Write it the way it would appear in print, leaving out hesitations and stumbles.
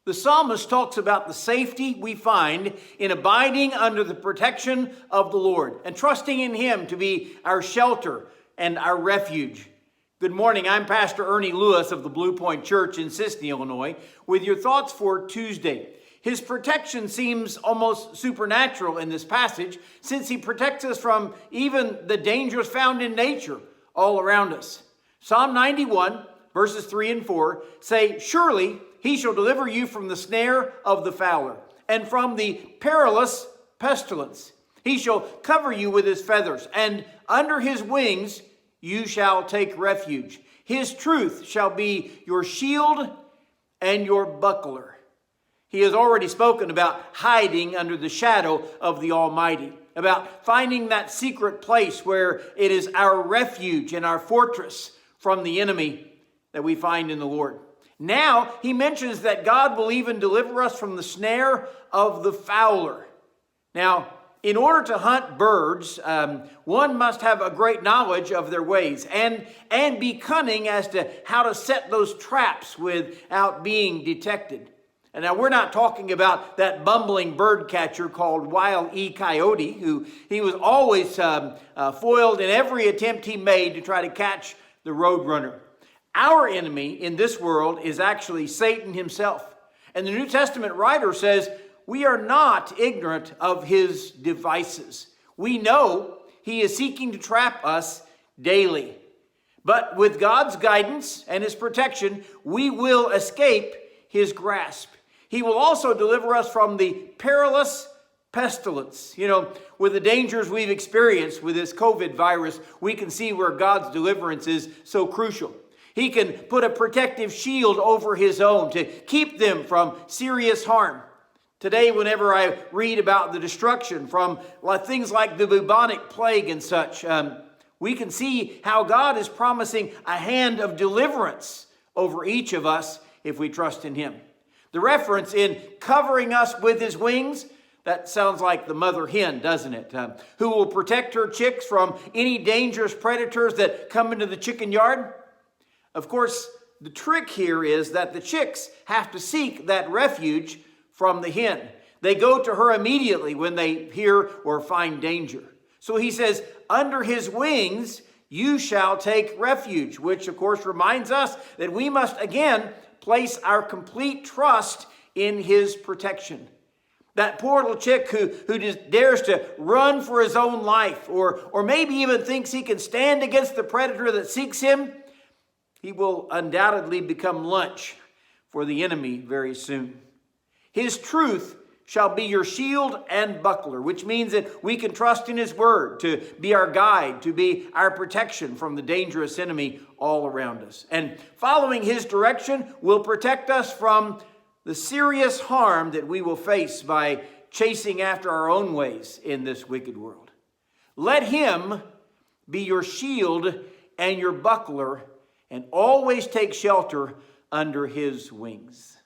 The psalmist talks about the safety we find in abiding under the protection of the Lord and trusting in Him to be our shelter and our refuge. Good morning, I'm Pastor Ernie Lewis of the Blue Point Church in Sisney, Illinois, with your thoughts for Tuesday. His protection seems almost supernatural in this passage, since He protects us from even the dangers found in nature all around us. Psalm 91, verses 3 and 4 say, "Surely He shall deliver you from the snare of the fowler and from the perilous pestilence. He shall cover you with His feathers, and under His wings you shall take refuge. His truth shall be your shield and your buckler." He has already spoken about hiding under the shadow of the Almighty, about finding that secret place where it is our refuge and our fortress from the enemy that we find in the Lord. Now, he mentions that God will even deliver us from the snare of the fowler. Now, in order to hunt birds, one must have a great knowledge of their ways and be cunning as to how to set those traps without being detected. And now, we're not talking about that bumbling bird catcher called Wile E. Coyote, who he was always foiled in every attempt he made to try to catch the roadrunner. Our enemy in this world is actually Satan himself. And the New Testament writer says, we are not ignorant of his devices. We know he is seeking to trap us daily. But with God's guidance and His protection, we will escape his grasp. He will also deliver us from the perilous pestilence. You know, with the dangers we've experienced with this COVID virus, we can see where God's deliverance is so crucial. He can put a protective shield over His own to keep them from serious harm. Today, whenever I read about the destruction from things like the bubonic plague and such, we can see how God is promising a hand of deliverance over each of us if we trust in Him. The reference in covering us with His wings, that sounds like the mother hen, doesn't it? Who will protect her chicks from any dangerous predators that come into the chicken yard? Of course, the trick here is that the chicks have to seek that refuge from the hen. They go to her immediately when they hear or find danger. So he says, under His wings you shall take refuge, which of course reminds us that we must again place our complete trust in His protection. That poor little chick who just dares to run for his own life, or maybe even thinks he can stand against the predator that seeks him, he will undoubtedly become lunch for the enemy very soon. His truth shall be your shield and buckler, which means that we can trust in His word to be our guide, to be our protection from the dangerous enemy all around us. And following His direction will protect us from the serious harm that we will face by chasing after our own ways in this wicked world. Let Him be your shield and your buckler, and always take shelter under His wings.